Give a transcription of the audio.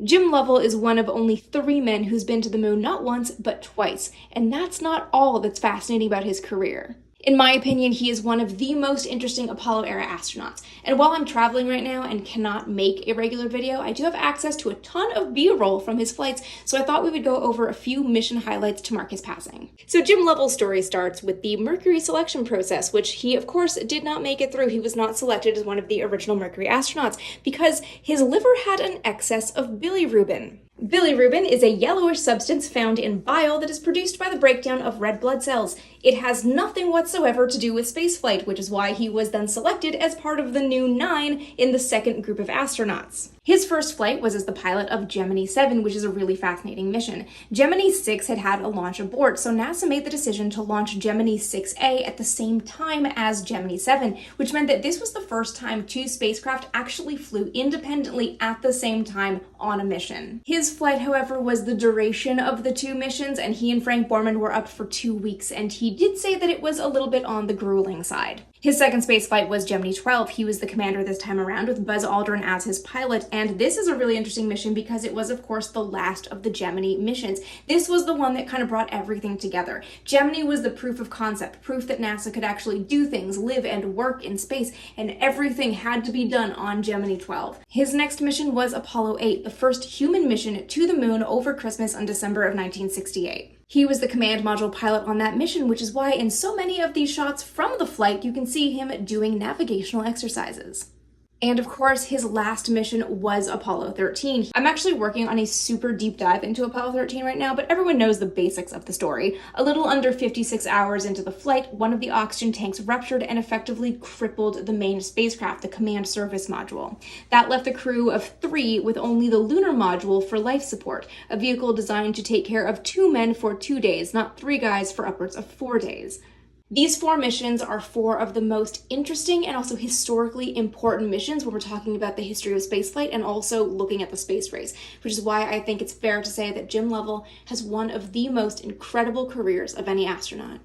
Jim Lovell is one of only 3 men who's been to the moon not once, but twice, and that's not all that's fascinating about his career. In my opinion, he is one of the most interesting Apollo-era astronauts, and while I'm traveling right now and cannot make a regular video, I do have access to a ton of B-roll from his flights, so I thought we would go over a few mission highlights to mark his passing. So Jim Lovell's story starts with the Mercury selection process, which he, of course, did not make it through. He was not selected as one of the original Mercury astronauts because his liver had an excess of bilirubin. Bilirubin is a yellowish substance found in bile that is produced by the breakdown of red blood cells. It has nothing whatsoever to do with spaceflight, which is why he was then selected as part of the new 9 in the second group of astronauts. His first flight was as the pilot of Gemini 7, which is a really fascinating mission. Gemini 6 had had a launch abort, so NASA made the decision to launch Gemini 6A at the same time as Gemini 7, which meant that this was the first time 2 spacecraft actually flew independently at the same time on a mission. His flight, however, was the duration of the 2 missions, and he and Frank Borman were up for 2 weeks, and he did say that it was a little bit on the grueling side. His second spaceflight was Gemini 12. He was the commander this time around with Buzz Aldrin as his pilot, and this is a really interesting mission because it was, of course, the last of the Gemini missions. This was the one that kind of brought everything together. Gemini was the proof of concept, proof that NASA could actually do things, live and work in space, and everything had to be done on Gemini 12. His next mission was Apollo 8, the first human mission to the moon over Christmas on December of 1968. He was the command module pilot on that mission, which is why in so many of these shots from the flight, you can see him doing navigational exercises. And of course, his last mission was Apollo 13. I'm actually working on a super deep dive into Apollo 13 right now, but everyone knows the basics of the story. A little under 56 hours into the flight, one of the oxygen tanks ruptured and effectively crippled the main spacecraft, the command service module. That left a crew of 3 with only the lunar module for life support, a vehicle designed to take care of 2 men for 2 days, not 3 guys for upwards of 4 days. These 4 missions are 4 of the most interesting and also historically important missions when we're talking about the history of spaceflight and also looking at the space race, which is why I think it's fair to say that Jim Lovell has one of the most incredible careers of any astronaut.